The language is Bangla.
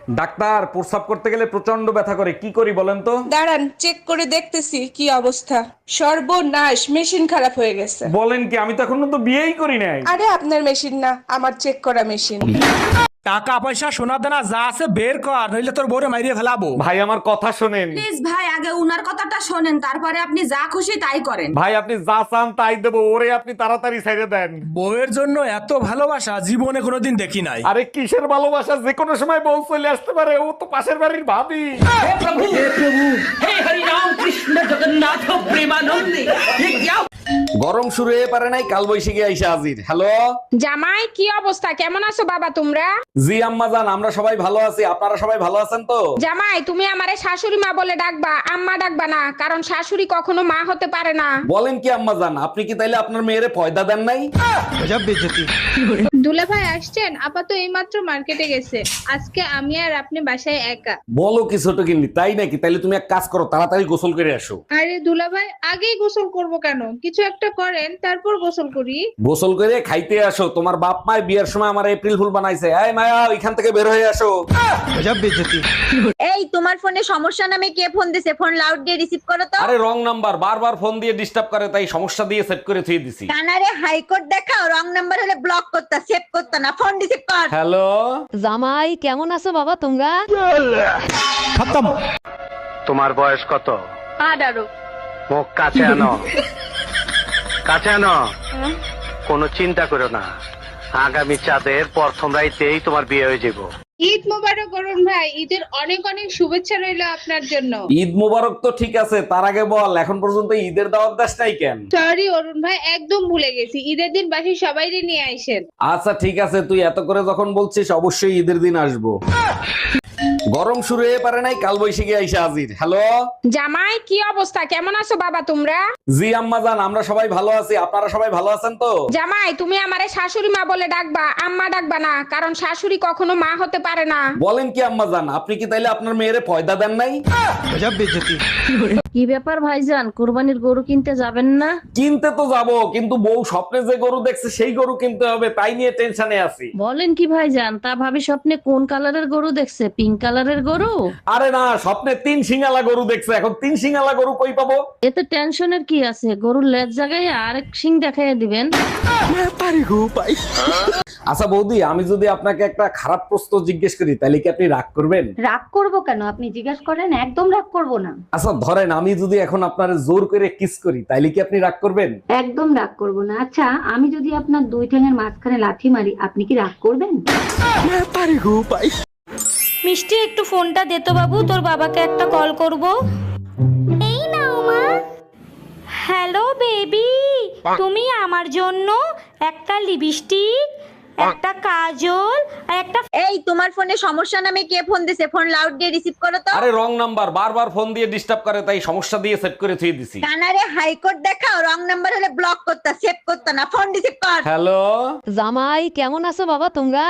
ডাক্তার, প্রস্রাব করতে গেলে প্রচন্ড ব্যথা করে, কি করি বলেন তো? দাঁড়ান, চেক করে দেখতেছি কি অবস্থা। সর্বনাশ, মেশিন খারাপ হয়ে গেছে। বলেন কি? আমি তো এখনো তো বিয়েই করি নাই। আরে আপনার মেশিন না, আমার চেক করা মেশিন। টাকা পয়সা সোনা দানা যা আছে বের কর, নইলে তোর বউরে মাইরিয়ে ফেলাবো। ভাই আমার কথা শোনেন। প্লিজ ভাই, আগে উনার কথাটা শোনেন, তারপরে আপনি যা খুশি তাই করেন। ভাই আপনি যা চান তাই দেবো, ওরে আপনি তাড়াতাড়ি ছেড়ে দেন। বউয়ের জন্য এত ভালোবাসা জীবনে কোনোদিন দেখি নাই। আরে কিসের ভালোবাসা, যে কোনো সময় বউ চলে আসতে পারে, ও তো পাশের বাড়ির ভাবি। গরম শুরু হয়ে পারে নাই, কাল বৈশাখী আইসা হাজির। হ্যালো জামাই, কি অবস্থা? কেমন আছো বাবা তোমরা? জি আম্মা জান, আমরা সবাই ভালো আছি, আপনারা সবাই ভালো আছেন তো? জামাই, তুমি আমারে শাশুড়ি মা বলে ডাকবা, আম্মা ডাকবা না, কারণ শাশুড়ি কখনো মা হতে পারে না। বলেন কি আম্মা জান, আপনি কি তাইলে আপনার মেয়েরে পয়দা দেন নাই? দুলাভাই আসছেন? আপাতত এইমাত্র মার্কেটে গেছে। আজকে আমি আর আপনি বাসায় একা। বলো কি ছোট কিন্নি, তাই নাকি? তাইলে তুমি এক কাজ করো, তাড়াতাড়ি গোসল করে আসো। আরে দুলাভাই, আগেই গোসল করব কেন? কিছু একটা করেন, তারপর গোসল করি। গোসল করে খাইতে আসো। তোমার বাপ মায় বিয়ের সময় আমার এপ্রিল ফুল বানাইছে। এই মায়া, এখান থেকে বের হয়ে আসো। এই, তোমার ফোনে সমস্যা নামে কে ফোন দিছে? ফোন লাউড দিয়ে রিসিভ করো তো। আরে রং নাম্বার, বারবার ফোন দিয়ে ডিস্টার্ব করে, তাই সমস্যা দিয়ে সেট করে থুয়ে দিছি। কানারে হাইকোর্ট দেখাও, রং নাম্বার হলে ব্লক করতা, সেভ করতা না, ফোন রিসিভ কর। হ্যালো জামাই, কেমন আছো বাবা তোমরা? তোমার বয়স কত? 18। মুখ কাছে আনো, কাছে আনো। কোনো চিন্তা করো না, আগামী চাঁদের প্রথম রাইতেই তোমার বিয়ে হয়ে যাবো। ঈদ মোবারক অরুণ ভাই, ঈদের অনেক অনেক শুভেচ্ছা রইলো আপনার জন্য। ঈদ মোবারক তো ঠিক আছে, তার আগে বল, এখন পর্যন্ত ঈদের দাওয়াত দাস নাই কেন? সরি অরুণ ভাই, একদম ভুলে গেছি। ঈদের দিন বাসি সবাইরে নিয়ে আইসেন। আচ্ছা ঠিক আছে, তুই এত করে যখন বলছিস, অবশ্যই ঈদের দিন আসবো। গরম শুরু হয়ে পারে নাই, কাল বৈশাখী আইসা হাজির। হ্যালো জামাই, কি অবস্থা? কেমন আছো বাবা তোমরা? জি আম্মা জান, আমরা সবাই ভালো আছি, আপনারা সবাই ভালো আছেন তো? জামাই, তুমি আমারে শাশুড়ি মা বলে ডাকবা, আম্মা ডাকবা না, কারণ শাশুড়ি কখনো মা হতে পারে না। বলেন কি আম্মা জান, আপনি কি তাইলে আপনার মেয়েরে পয়দা দেন নাই? কি ব্যাপার ভাইজান, কুরবানির গরু কিনতে যাবেন না? কিনতে তো যাবো, কিন্তু বউ স্বপ্নে যে গরু দেখছে সেই গরু কিনতে হবে, তাই নিয়ে টেনশনে আছি। বলেন কি ভাইজান, তা ভাবি স্বপ্নে কোন কালারের গরু দেখছে? পিঙ্ক কালারের গরু? আরে না, স্বপ্নে 3 সিঙ্গালা গরু দেখছে, এখন 3 সিঙ্গালা গরু কই পাবো? এতে টেনশনের কি আছে? গরুর লেজ জায়গায় আরেক শিং দেখাইয়া দিবেন। আচ্ছা বৌদি, আমি যদি আপনাকে একটা খারাপ প্রশ্ন জিজ্ঞেস করি, তাহলে কি আপনি রাগ করবেন? রাগ করবো কেন? আপনি জিজ্ঞাসা করেন, একদম রাগ করবো না। আচ্ছা ধরেন, আমি যদি এখন আপনার জোর করে কিস করি, তাইলে কি আপনি রাগ করবেন? একদম রাগ করবো না। আচ্ছা, আমি যদি আপনার দুই ঠ্যাঙের মাঝখানে লাথি মারি, আপনি কি রাগ করবেন? মিষ্টি, একটু ফোনটা দে তো বাবু, তোর বাবাকে একটা কল করব। এই নাও মা। হ্যালো বেবি, তুমি আমার জন্য একটা লিপস্টিক, একটা কাজল আর একটা এই, তোমার ফোনে সমস্যা নামে কে ফোন দিছে? ফোন লাউড দিয়ে রিসিভ করো তো। আরে রং নাম্বার, বারবার ফোন দিয়ে ডিস্টার্ব করে, তাই সমস্যা দিয়ে সেট করে থুয়ে দিছি। কানারে হাইকোর্ট দেখাও, রং নাম্বার হলে ব্লক করতা, সেভ করতা না, ফোন রিসিভ কর। হ্যালো জামাই, কেমন আছো বাবা তোমরা?